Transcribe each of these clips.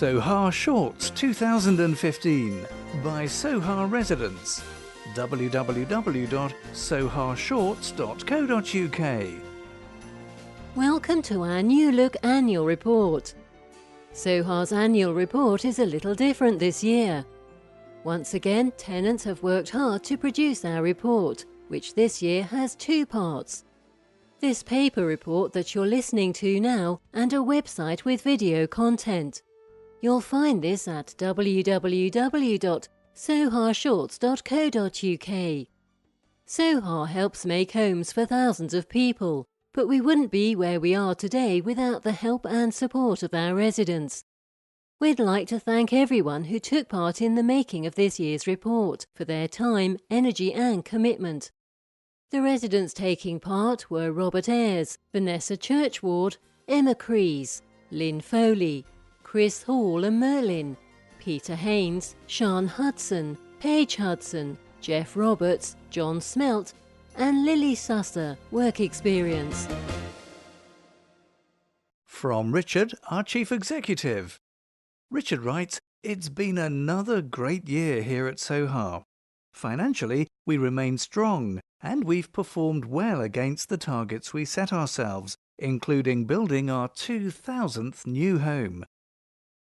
Soha Shorts 2015 by Soha residents. www.sohashorts.co.uk. Welcome to our new look annual report. Soha's annual report is a little different this year. Once again, tenants have worked hard to produce our report, which this year has two parts. This paper report that you're listening to now and a website with video content. You'll find this at www.sohashorts.co.uk. Soha helps make homes for thousands of people, but we wouldn't be where we are today without the help and support of our residents. We'd like to thank everyone who took part in the making of this year's report for their time, energy and commitment. The residents taking part were Robert Ayres, Vanessa Churchward, Emma Crees, Lynn Foley, Chris Hall and Merlin, Peter Haynes, Sian Hudson, Paige Hudson, Jeff Roberts, John Smelt and Lily Susser, work experience. From Richard, our Chief Executive. Richard writes, "It's been another great year here at Soha. Financially, we remain strong and we've performed well against the targets we set ourselves, including building our 2,000th new home.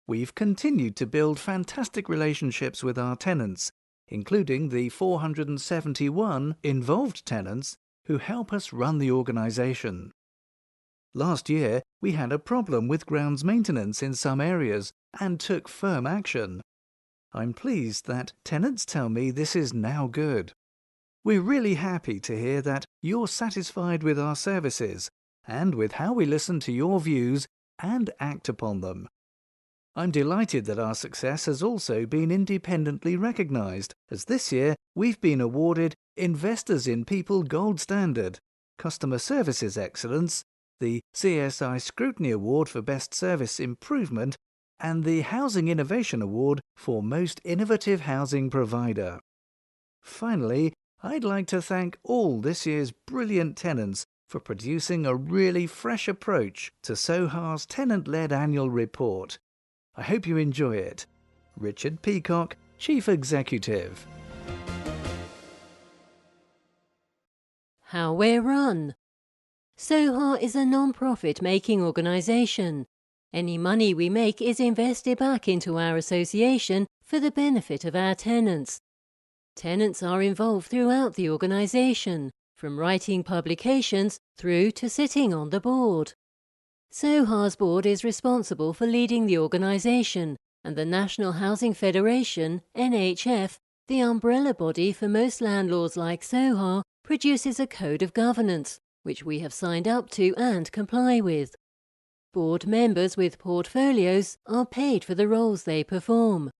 We've continued to build fantastic relationships with our tenants, including the 471 involved tenants who help us run the organisation. Last year, we had a problem with grounds maintenance in some areas and took firm action. I'm pleased that tenants tell me this is now good. We're really happy to hear that you're satisfied with our services and with how we listen to your views and act upon them. I'm delighted that our success has also been independently recognised, as this year we've been awarded Investors in People Gold Standard, Customer Services Excellence, the CSI Scrutiny Award for Best Service Improvement, and the Housing Innovation Award for Most Innovative Housing Provider. Finally, I'd like to thank all this year's brilliant tenants for producing a really fresh approach to Soha's tenant-led annual report. I hope you enjoy it. Richard Peacock, Chief Executive. How we're run. Soha is a non-profit making organisation. Any money we make is invested back into our association for the benefit of our tenants. Tenants are involved throughout the organisation, from writing publications through to sitting on the board. Soha's board is responsible for leading the organisation, and the National Housing Federation, NHF, the umbrella body for most landlords like Soha, produces a code of governance, which we have signed up to and comply with. Board members with portfolios are paid for the roles they perform.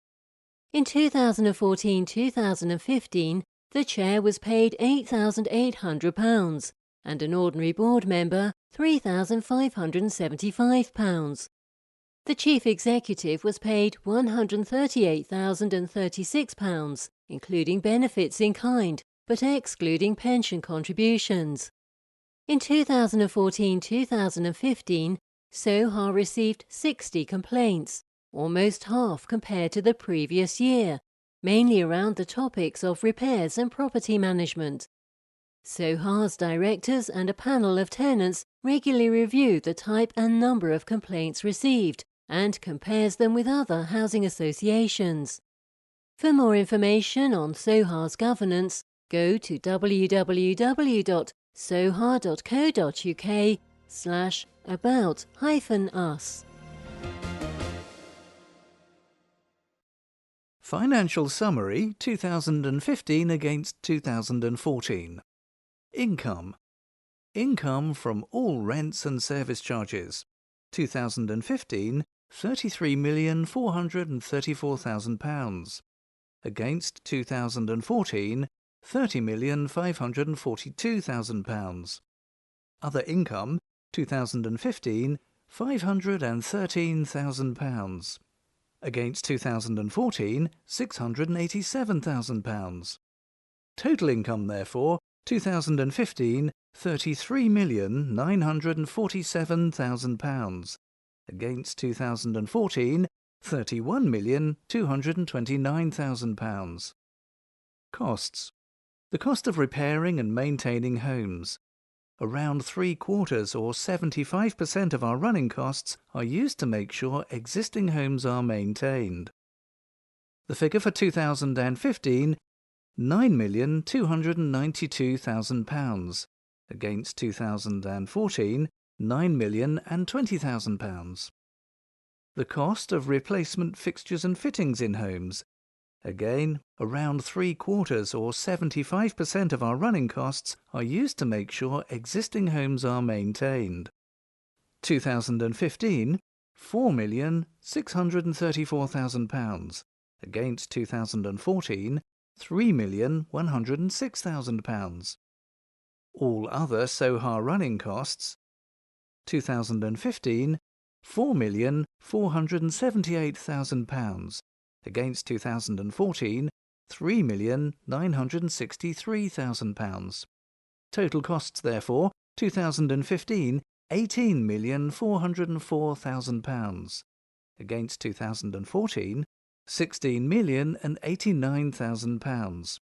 In 2014-2015, the chair was paid £8,800 and an ordinary board member £3,575. The chief executive was paid £138,036, including benefits in kind, but excluding pension contributions. In 2014-2015, Soha received 60 complaints, almost half compared to the previous year, mainly around the topics of repairs and property management. Soha's directors and a panel of tenants regularly review the type and number of complaints received and compares them with other housing associations. For more information on Soha's governance, go to www.soha.co.uk/about-us. Financial Summary 2015 against 2014. Income. Income from all rents and service charges. 2015, £33,434,000. Against 2014, £30,542,000. Other income, 2015, £513,000. Against 2014, £687,000. Total income, therefore, 2015, £33,947,000. Against 2014, £31,229,000. Costs. The cost of repairing and maintaining homes. Around 3/4 or 75% of our running costs are used to make sure existing homes are maintained. The figure for 2015, £9,292,000 against 2014, £9,020,000. The cost of replacement fixtures and fittings in homes. Again, around 3/4 or 75% of our running costs are used to make sure existing homes are maintained. 2015, £4,634,000 against 2014, £3,106,000. All other Soha running costs. 2015, £4,478,000 against 2014, £3,963,000. Total costs therefore, 2015, £18,404,000 against 2014, £16,089,000.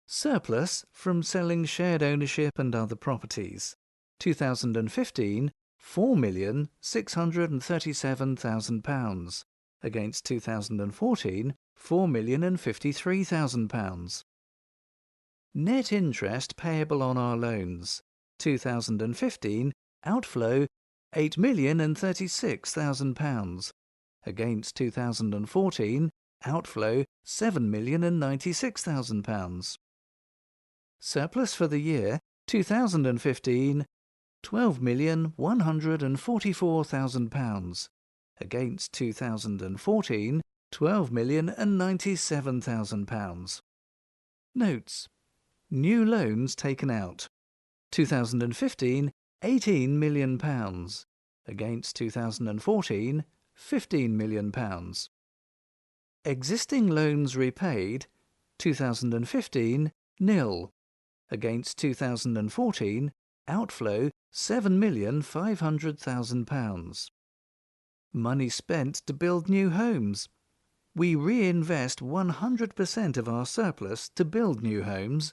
Surplus from selling shared ownership and other properties. 2015, £4,637,000 against 2014, £4,053,000. Net interest payable on our loans. 2015, outflow £8,036,000 against 2014, outflow £7,096,000. Surplus for the year 2015, £12,144,000 against 2014, £12,097,000. Notes. New loans taken out. 2015, £18 million against 2014, £15 million. Existing loans repaid. 2015, nil against 2014, outflow £7,500,000. Money spent to build new homes. We reinvest 100% of our surplus to build new homes.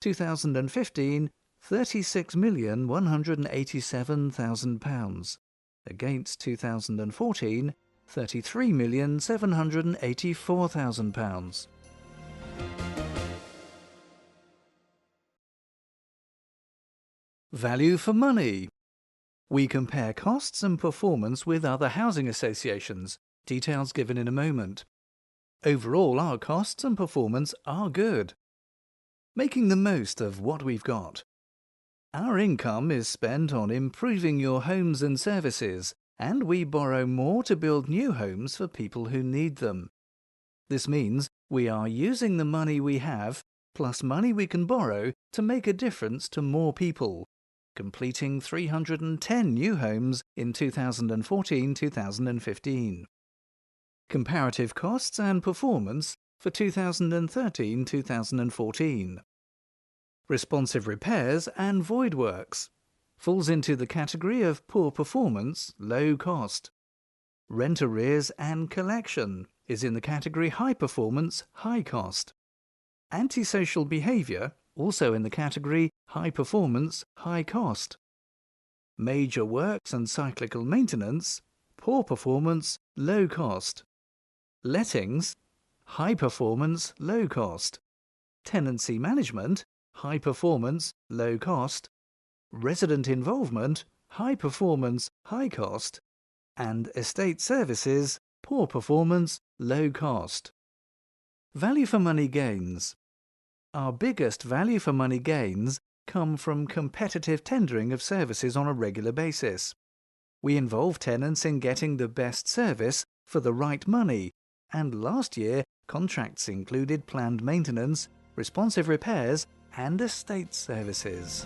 2015, £36,187,000 against 2014, £33,784,000. Value for money. We compare costs and performance with other housing associations, details given in a moment. Overall, our costs and performance are good. Making the most of what we've got. Our income is spent on improving your homes and services, and we borrow more to build new homes for people who need them. This means we are using the money we have, plus money we can borrow, to make a difference to more people, completing 310 new homes in 2014-2015. Comparative costs and performance for 2013-2014. Responsive repairs and void works falls into the category of poor performance, low cost. Rent arrears and collection is in the category high performance, high cost. Antisocial behaviour also in the category high performance, high cost. Major works and cyclical maintenance, poor performance, low cost. Lettings, high performance, low cost. Tenancy management, high performance, low cost. Resident involvement, high performance, high cost. And estate services, poor performance, low cost. Value for money gains. Our biggest value for money gains come from competitive tendering of services on a regular basis. We involve tenants in getting the best service for the right money, and last year contracts included planned maintenance, responsive repairs and estate services.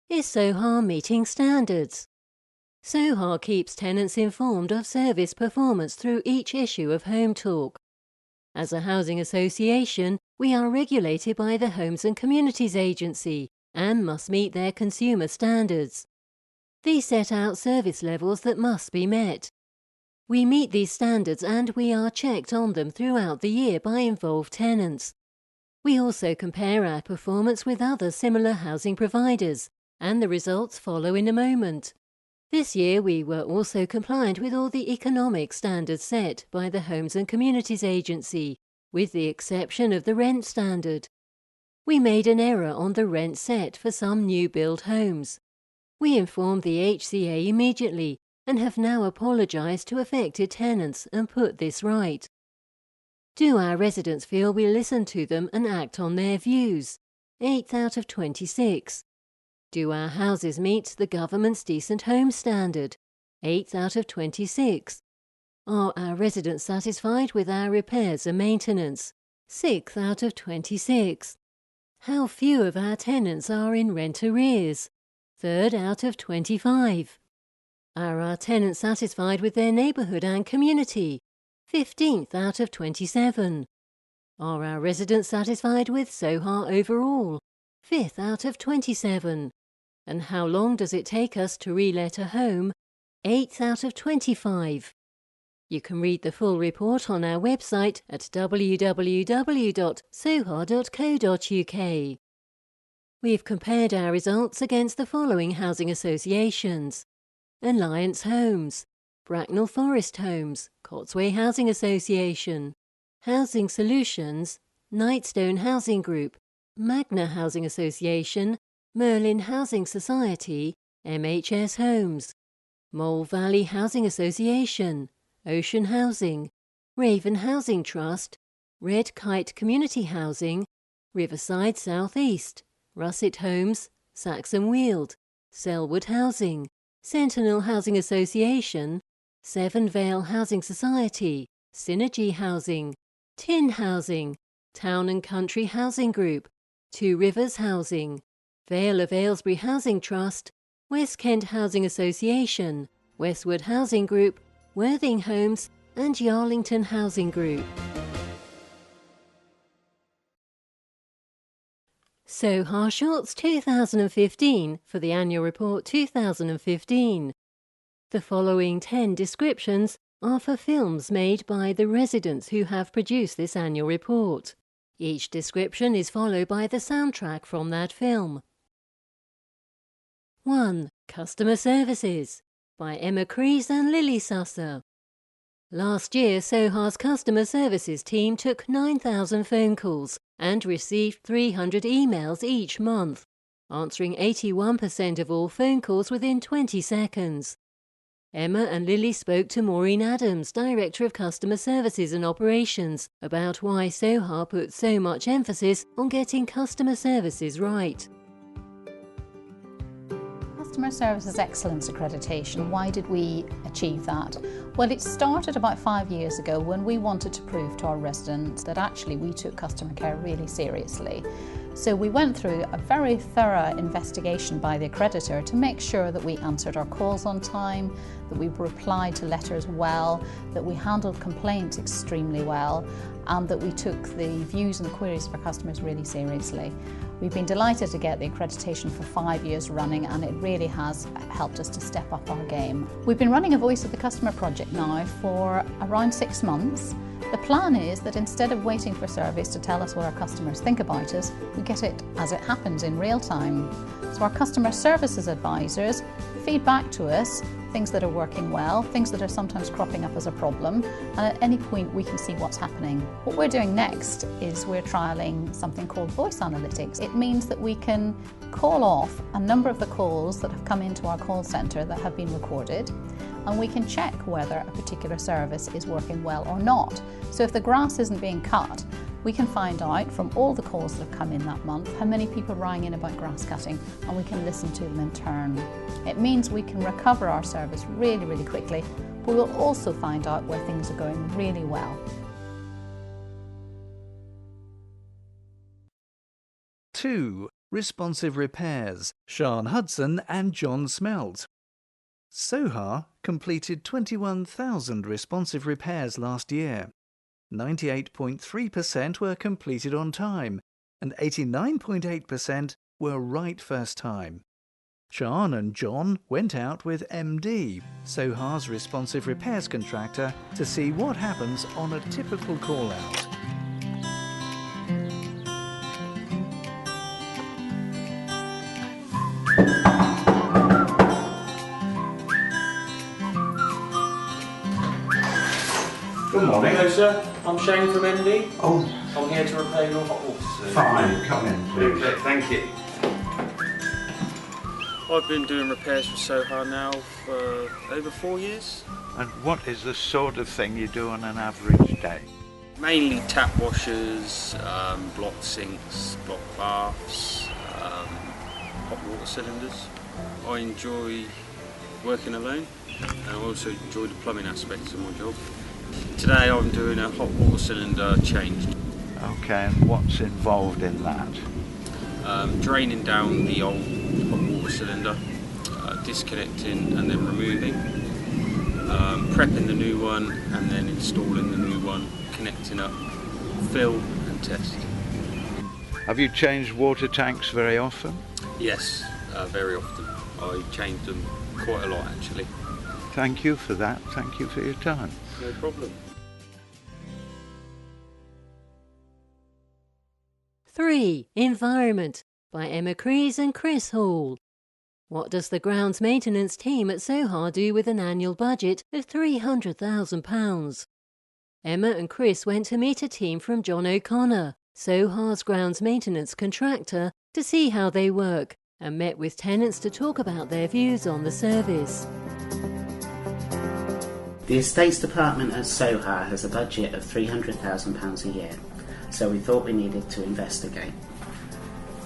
Is Soha meeting standards? Soha keeps tenants informed of service performance through each issue of Home Talk. As a housing association, we are regulated by the Homes and Communities Agency and must meet their consumer standards. These set out service levels that must be met. We meet these standards and we are checked on them throughout the year by involved tenants. We also compare our performance with other similar housing providers, and the results follow in a moment. This year we were also compliant with all the economic standards set by the Homes and Communities Agency, with the exception of the rent standard. We made an error on the rent set for some new build homes. We informed the HCA immediately and have now apologised to affected tenants and put this right. Do our residents feel we listen to them and act on their views? 8 out of 26. Do our houses meet the government's Decent Home Standard? 8 out of 26. Are our residents satisfied with our repairs and maintenance? 6 out of 26. How few of our tenants are in rent arrears? 3rd out of 25. Are our tenants satisfied with their neighbourhood and community? 15th out of 27. Are our residents satisfied with Soha overall? 5th out of 27. And how long does it take us to re-let a home? 8th out of 25. You can read the full report on our website at www.soha.co.uk. We've compared our results against the following housing associations: Alliance Homes, Bracknell Forest Homes, Cotsway Housing Association, Housing Solutions, Nightstone Housing Group, Magna Housing Association, Merlin Housing Society, MHS Homes, Mole Valley Housing Association, Ocean Housing, Raven Housing Trust, Red Kite Community Housing, Riverside South East, Russet Homes, Saxon Weald, Selwood Housing, Sentinel Housing Association, Seven Vale Housing Society, Synergy Housing, Tin Housing, Town and Country Housing Group, Two Rivers Housing, Vale of Aylesbury Housing Trust, West Kent Housing Association, Westwood Housing Group, Worthing Homes and Yarlington Housing Group. Soha Shorts 2015 for the Annual Report 2015. The following 10 descriptions are for films made by the residents who have produced this annual report. Each description is followed by the soundtrack from that film. 1. Customer Services by Emma Crees and Lily Susser. Last year, Soha's customer services team took 9,000 phone calls and received 300 emails each month, answering 81% of all phone calls within 20 seconds. Emma and Lily spoke to Maureen Adams, Director of Customer Services and Operations, about why Soha put so much emphasis on getting customer services right. Customer Services Excellence Accreditation, why did we achieve that? Well, it started about 5 years ago when we wanted to prove to our residents that actually we took customer care really seriously. So we went through a very thorough investigation by the accreditor to make sure that we answered our calls on time, that we replied to letters well, that we handled complaints extremely well, and that we took the views and the queries of our customers really seriously. We've been delighted to get the accreditation for 5 years running, and it really has helped us to step up our game. We've been running a Voice of the Customer project now for around 6 months. The plan is that instead of waiting for surveys to tell us what our customers think about us, we get it as it happens in real time. So our customer services advisors feed back to us things that are working well, things that are sometimes cropping up as a problem, and at any point we can see what's happening. What we're doing next is we're trialling something called voice analytics. It means that we can call off a number of the calls that have come into our call centre that have been recorded, and we can check whether a particular service is working well or not. So if the grass isn't being cut, we can find out from all the calls that have come in that month how many people rang in about grass cutting, and we can listen to them in turn. It means we can recover our service really, really quickly, but we'll also find out where things are going really well. 2. Responsive Repairs, Sian Hudson and John Smelt. Soha completed 21,000 responsive repairs last year. 98.3% were completed on time, and 89.8% were right first time. Sian and John went out with MD, Soha's responsive repairs contractor, to see what happens on a typical call-out. Good morning. Hello sir, I'm Shane from MD. Oh, I'm here to repair your hot water system. fine. Come in, please. Okay, thank you. I've been doing repairs for Soha now for over 4 years. And what is the sort of thing you do on an average day? Mainly tap washers, block sinks, block baths, hot water cylinders. I enjoy working alone and I also enjoy the plumbing aspects of my job. Today I'm doing a hot water cylinder change. Okay, and what's involved in that? Draining down the old hot water cylinder, disconnecting and then removing, prepping the new one and then installing the new one, connecting up, fill and test. Have you changed water tanks very often? Yes, very often. I change them quite a lot actually. Thank you for that. Thank you for your time. No problem. 3. Environment by Emma Crees and Chris Hall. What does the grounds maintenance team at Soha do with an annual budget of £300,000? Emma and Chris went to meet a team from John O'Connor, Soha's grounds maintenance contractor, to see how they work, and met with tenants to talk about their views on the service. The Estates Department at Soha has a budget of £300,000 a year, so we thought we needed to investigate.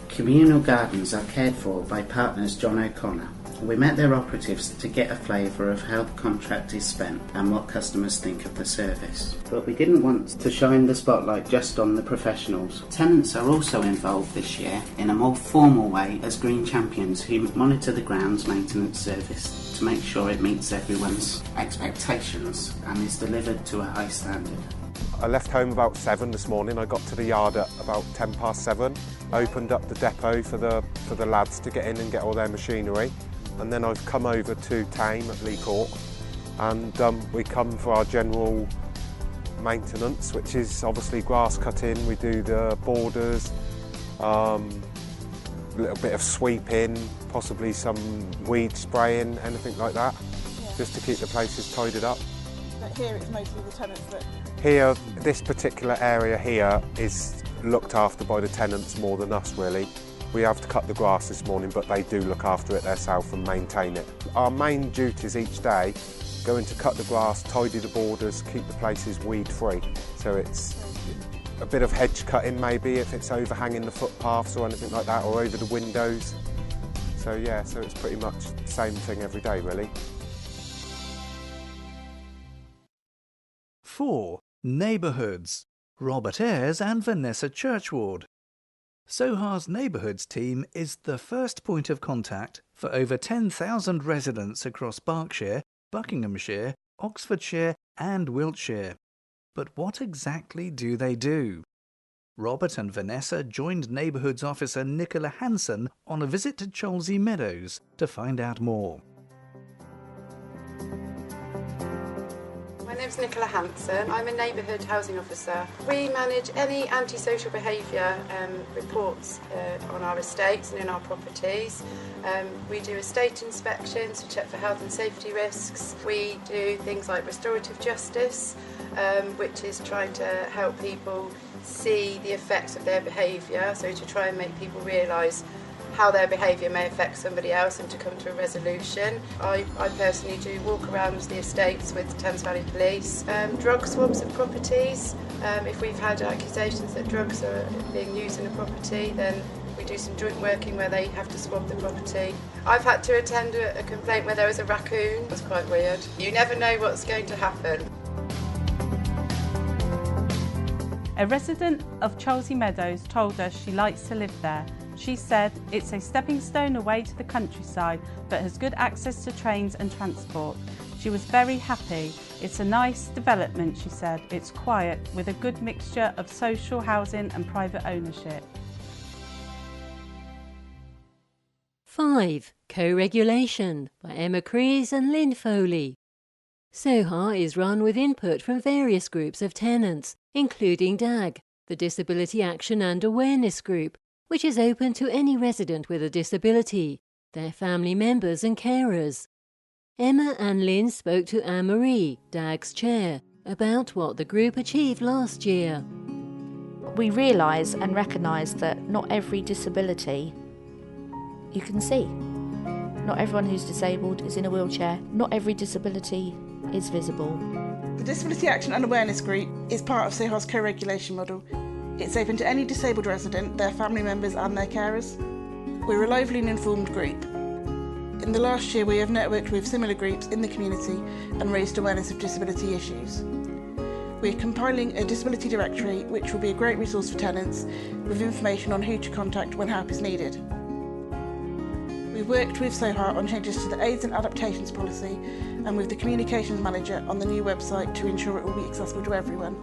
Communal gardens are cared for by partners John O'Connor. We met their operatives to get a flavour of how the contract is spent and what customers think of the service. But we didn't want to shine the spotlight just on the professionals. Tenants are also involved this year in a more formal way as green champions who monitor the grounds maintenance service to make sure it meets everyone's expectations and is delivered to a high standard. I left home about 7 this morning. I got to the yard at about 7:10. I opened up the depot for the lads to get in and get all their machinery. And then I've come over to Tame at Lee Court and we come for our general maintenance, which is obviously grass cutting. We do the borders, a little bit of sweeping, possibly some weed spraying, anything like that, just to keep the places tidied up. But here it's mostly the tenants that... Here, this particular area here is looked after by the tenants more than us really. We have to cut the grass this morning, but they do look after it themselves and maintain it. Our main duties each day going to cut the grass, tidy the borders, keep the places weed free. So it's a bit of hedge cutting maybe if it's overhanging the footpaths or anything like that, or over the windows. So yeah, so it's pretty much the same thing every day really. 4. Neighbourhoods. Robert Ayres and Vanessa Churchward. Soha's Neighbourhoods team is the first point of contact for over 10,000 residents across Berkshire, Buckinghamshire, Oxfordshire and Wiltshire. But what exactly do they do? Robert and Vanessa joined Neighbourhoods officer Nicola Hansen on a visit to Cholsey Meadows to find out more. My name's Nicola Hansen. I'm a neighbourhood housing officer. We manage any antisocial behaviour reports on our estates and in our properties. We do estate inspections to check for health and safety risks. We do things like restorative justice, which is trying to help people see the effects of their behaviour, so to try and make people realise how their behaviour may affect somebody else and to come to a resolution. I personally do walk around the estates with the Thames Valley Police. Drug swabs of properties. If we've had accusations that drugs are being used in a property, then we do some joint working where they have to swab the property. I've had to attend a complaint where there was a raccoon. It was quite weird. You never know what's going to happen. A resident of Cholsey Meadows told us she likes to live there. She said it's a stepping stone away to the countryside but has good access to trains and transport. She was very happy. It's a nice development, she said. It's quiet with a good mixture of social housing and private ownership. 5. 5. Co-regulation by Emma Crees and Lynn Foley. Soha is run with input from various groups of tenants, including DAG, the Disability Action and Awareness Group, which is open to any resident with a disability, their family members and carers. Emma and Lynn spoke to Anne-Marie, DAG's chair, about what the group achieved last year. We realise and recognise that not every disability you can see. Not everyone who's disabled is in a wheelchair. Not every disability is visible. The Disability Action and Awareness Group is part of Soha's co-regulation model. It's open to any disabled resident, their family members and their carers. We're a lively and informed group. In the last year we have networked with similar groups in the community and raised awareness of disability issues. We're compiling a disability directory which will be a great resource for tenants with information on who to contact when help is needed. We've worked with Soha on changes to the Aids and Adaptations policy and with the Communications Manager on the new website to ensure it will be accessible to everyone.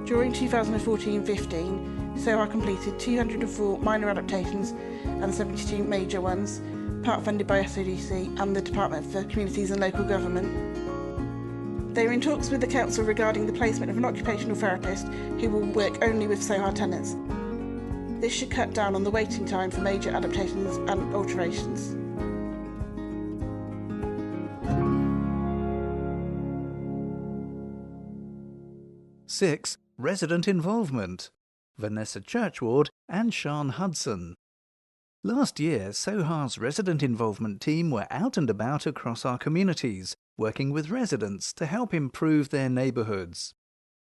During 2014-15, Soha completed 204 minor adaptations and 72 major ones, part funded by SODC and the Department for Communities and Local Government. They are in talks with the Council regarding the placement of an occupational therapist who will work only with Soha tenants. This should cut down on the waiting time for major adaptations and alterations. Six, resident involvement. Vanessa Churchward and Sian Hudson. Last year, Soha's resident involvement team were out and about across our communities, working with residents to help improve their neighbourhoods.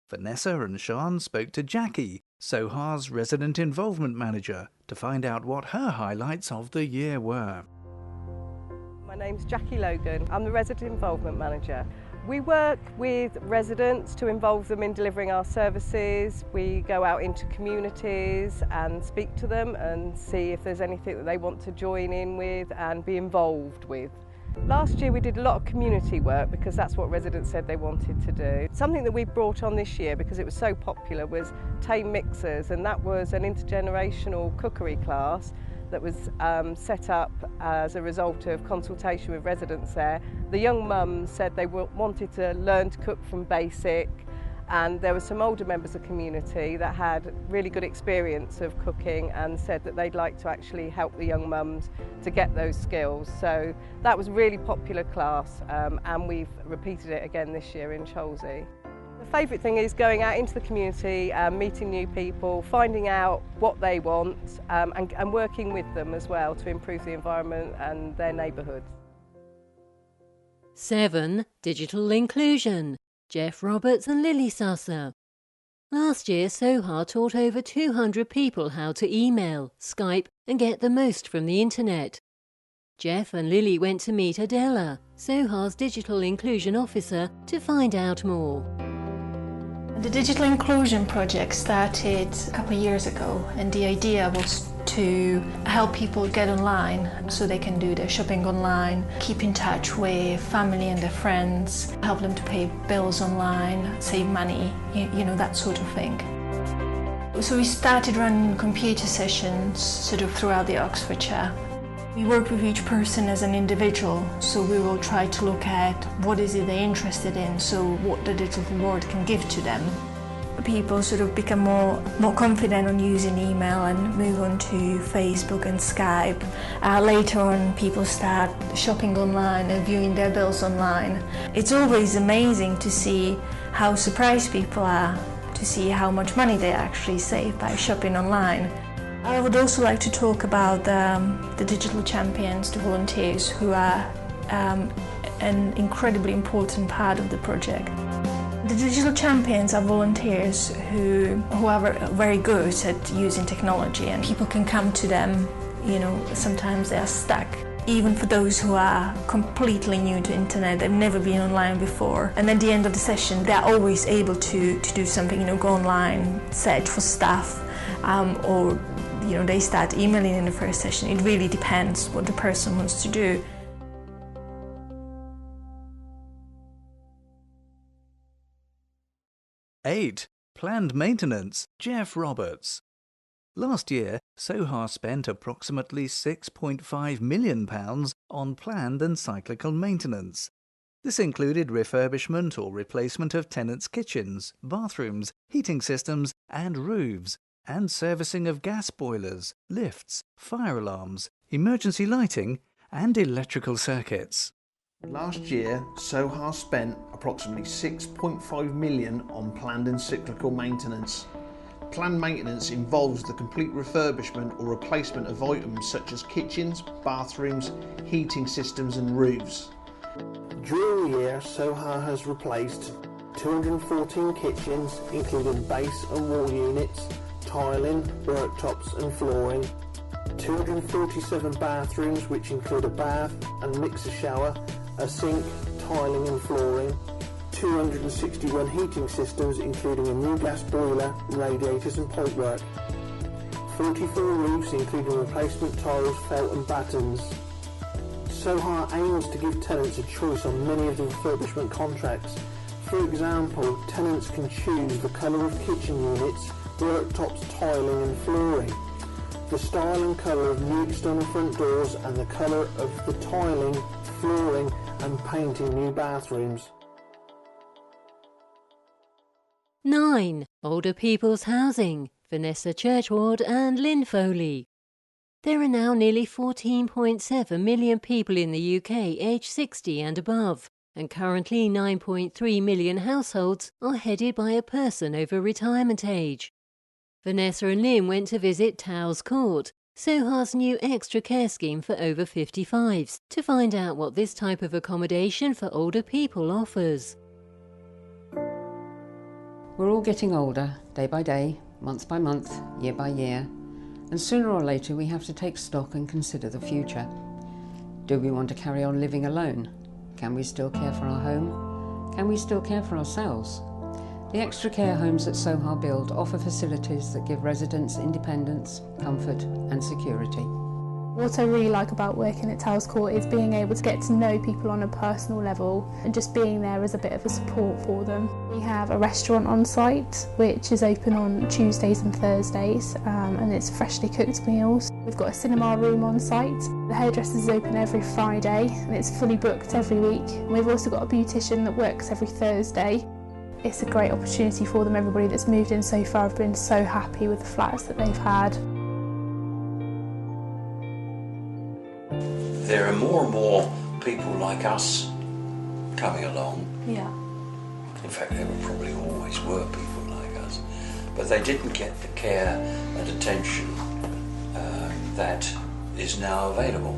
Vanessa and Sian spoke to Jackie, Soha's resident involvement manager, to find out what her highlights of the year were. My name's Jackie Logan. I'm the resident involvement manager. We work with residents to involve them in delivering our services. We go out into communities and speak to them and see if there's anything that they want to join in with and be involved with. Last year we did a lot of community work because that's what residents said they wanted to do. Something that we brought on this year because it was so popular was Tame Mixers, and that was an intergenerational cookery class that was set up as a result of consultation with residents there. The young mums said they wanted to learn to cook from basic, and there were some older members of the community that had really good experience of cooking and said that they'd like to actually help the young mums to get those skills. So that was a really popular class, and we've repeated it again this year in Cholsey. The favourite thing is going out into the community, meeting new people, finding out what they want, and working with them as well to improve the environment and their neighbourhoods. 7. Digital inclusion. Jeff Roberts and Lily Susser. Last year, Soha taught over 200 people how to email, Skype and get the most from the internet. Jeff and Lily went to meet Adela, Soha's digital inclusion officer, to find out more. The digital inclusion project started a couple of years ago, and the idea was to help people get online so they can do their shopping online, keep in touch with family and their friends, help them to pay bills online, save money, you know, that sort of thing. So we started running computer sessions sort of throughout the Oxfordshire. We work with each person as an individual, so we will try to look at what is it they're interested in, so what the digital world can give to them. People sort of become more confident on using email and move on to Facebook and Skype. Later on, people start shopping online and viewing their bills online. It's always amazing to see how surprised people are to see how much money they actually save by shopping online. I would also like to talk about the digital champions, the volunteers, who are an incredibly important part of the project. The digital champions are volunteers who are very good at using technology, and people can come to them, you know, sometimes they are stuck. Even for those who are completely new to internet, they've never been online before. And at the end of the session, they're always able to do something, you know, go online, search for stuff, or, you know, they start emailing in the first session. It really depends what the person wants to do. Eight, planned maintenance. Jeff Roberts. Last year, Soha spent approximately £6.5 million on planned and cyclical maintenance. This included refurbishment or replacement of tenants' kitchens, bathrooms, heating systems and roofs, and servicing of gas boilers, lifts, fire alarms, emergency lighting and electrical circuits. Last year, Soha spent approximately £6.5 million on planned and cyclical maintenance. Planned maintenance involves the complete refurbishment or replacement of items such as kitchens, bathrooms, heating systems and roofs. During the year, Soha has replaced 214 kitchens, including base and wall units, tiling, worktops and flooring, 247 bathrooms which include a bath and mixer shower, a sink, tiling and flooring, 261 heating systems including a new gas boiler, radiators and pipework, 44 roofs including replacement tiles, felt and battens. Soha aims to give tenants a choice on many of the refurbishment contracts. For example, tenants can choose the colour of kitchen units, worktops, tiling and flooring, the style and colour of new external front doors and the colour of the tiling, flooring and painting new bathrooms. 9. Older People's Housing, Vanessa Churchward and Lynn Foley. There are now nearly 14.7 million people in the UK aged 60 and above, and currently 9.3 million households are headed by a person over retirement age. Vanessa and Lynn went to visit Towers Court, Soha's new extra care scheme for over 55s, to find out what this type of accommodation for older people offers. We're all getting older, day by day, month by month, year by year, and sooner or later we have to take stock and consider the future. Do we want to carry on living alone? Can we still care for our home? Can we still care for ourselves? The extra care homes that Soha build offer facilities that give residents independence, comfort and security. What I really like about working at Towers Court is being able to get to know people on a personal level and just being there as a bit of a support for them. We have a restaurant on site which is open on Tuesdays and Thursdays and it's freshly cooked meals. We've got a cinema room on site. The hairdresser is open every Friday and it's fully booked every week. And we've also got a beautician that works every Thursday. It's a great opportunity for them. Everybody that's moved in so far have been so happy with the flats that they've had. There are more and more people like us coming along. Yeah. In fact, there probably always were people like us, but they didn't get the care and attention that is now available.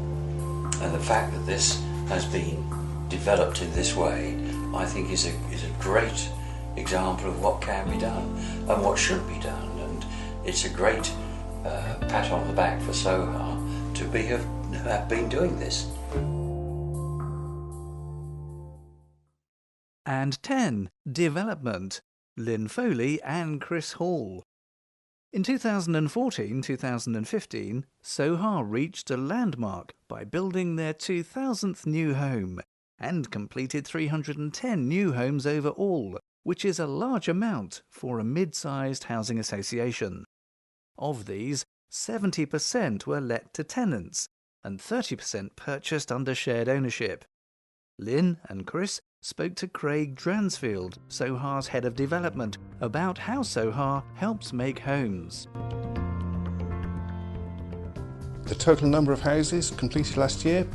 And the fact that this has been developed in this way, I think is a great example of what can be done and what should be done. And it's a great pat on the back for Soha to have been doing this. And 10. Development, Lynn Foley and Chris Hall. In 2014-2015, Soha reached a landmark by building their 2,000th new home and completed 310 new homes overall, which is a large amount for a mid-sized housing association. Of these, 70% were let to tenants and 30% purchased under shared ownership. Lynn and Chris spoke to Craig Dransfield, Soha's head of development, about how Soha helps make homes. The total number of houses completed last year,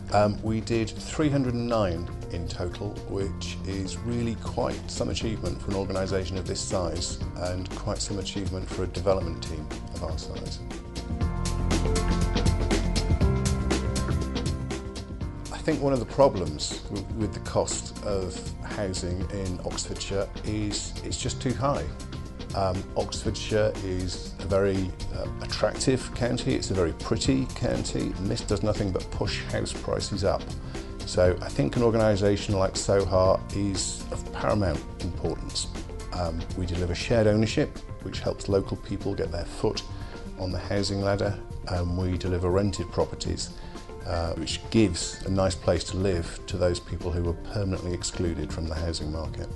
we did 309 in total, which is really quite some achievement for an organisation of this size and quite some achievement for a development team of our size. I think one of the problems with the cost of housing in Oxfordshire is it's just too high. Oxfordshire is a very attractive county, it's a very pretty county, and this does nothing but push house prices up. So I think an organisation like Soha is of paramount importance. We deliver shared ownership, which helps local people get their foot on the housing ladder, and we deliver rented properties, which gives a nice place to live to those people who were permanently excluded from the housing market.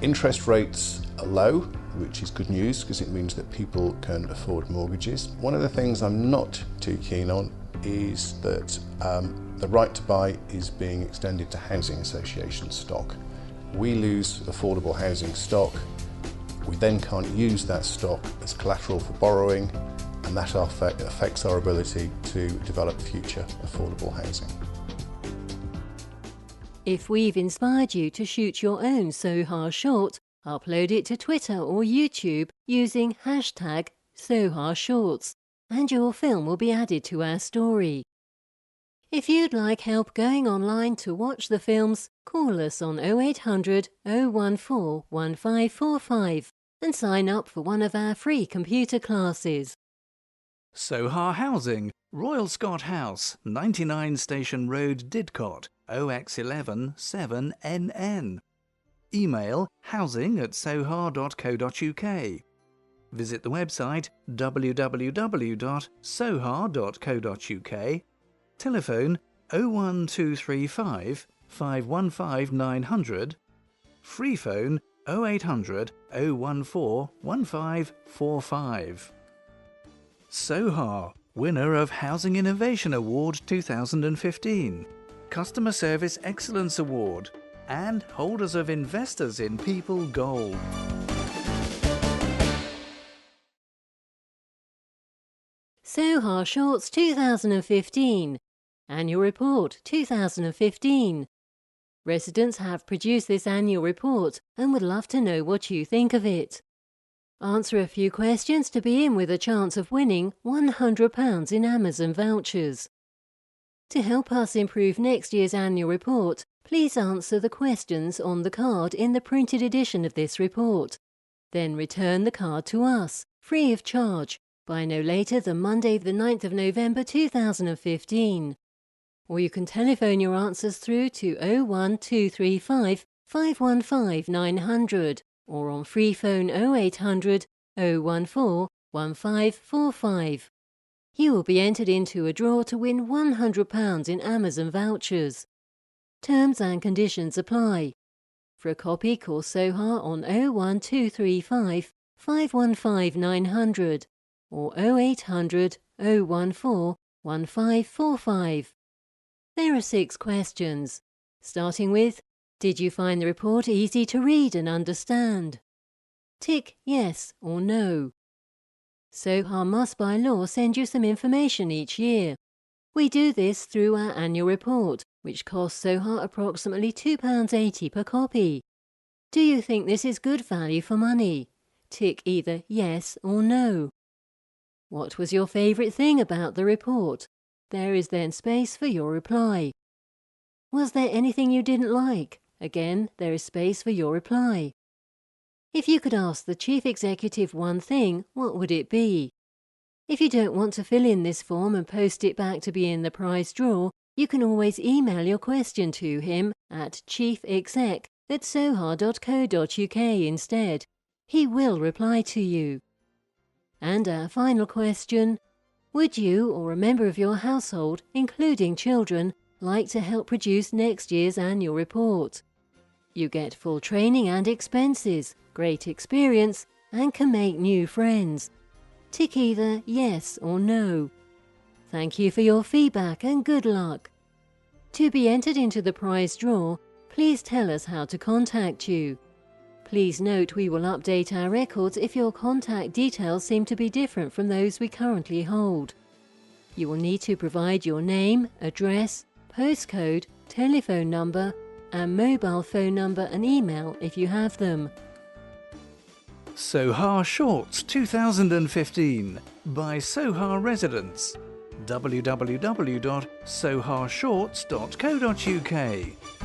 Interest rates are low, which is good news because it means that people can afford mortgages. One of the things I'm not too keen on is that the right to buy is being extended to housing association stock. We lose affordable housing stock, we then can't use that stock as collateral for borrowing, and that affects our ability to develop future affordable housing. If we've inspired you to shoot your own Soha short, upload it to Twitter or YouTube using hashtag Soha Shorts, and your film will be added to our story. If you'd like help going online to watch the films, call us on 0800 014 1545 and sign up for one of our free computer classes. Soha Housing, Royal Scot House, 99 Station Road, Didcot, OX11 7NN. Email housing@soha.co.uk. Visit the website www.soha.co.uk. Telephone 01235 515 900. Free phone 0800 014 1545. Soha, winner of Housing Innovation Award 2015, Customer Service Excellence Award, and holders of Investors in People Gold. Soha Shorts 2015 Annual Report 2015. Residents have produced this annual report and would love to know what you think of it. Answer a few questions to be in with a chance of winning £100 in Amazon vouchers. To help us improve next year's annual report, please answer the questions on the card in the printed edition of this report. Then return the card to us, free of charge, by no later than Monday the 9th of November 2015. Or you can telephone your answers through to 01235 515 900 or on free phone 0800 014 1545. You will be entered into a draw to win £100 in Amazon vouchers. Terms and conditions apply. For a copy, call Soha on 01235 515 900 or 0800 014 1545. There are 6 questions, starting with, did you find the report easy to read and understand? Tick yes or no. Soha must by law send you some information each year. We do this through our annual report, which costs Soha approximately £2.80 per copy. Do you think this is good value for money? Tick either yes or no. What was your favourite thing about the report? There is then space for your reply. Was there anything you didn't like? Again, there is space for your reply. If you could ask the Chief Executive one thing, what would it be? If you don't want to fill in this form and post it back to be in the prize draw, you can always email your question to him at chiefexec@soha.co.uk instead. He will reply to you. And our final question, would you or a member of your household, including children, like to help produce next year's annual report? You get full training and expenses, great experience, and can make new friends. Tick either yes or no. Thank you for your feedback and good luck. To be entered into the prize draw, please tell us how to contact you. Please note we will update our records if your contact details seem to be different from those we currently hold. You will need to provide your name, address, postcode, telephone number, and mobile phone number and email if you have them. Soha Shorts 2015 by Soha residents. www.sohashorts.co.uk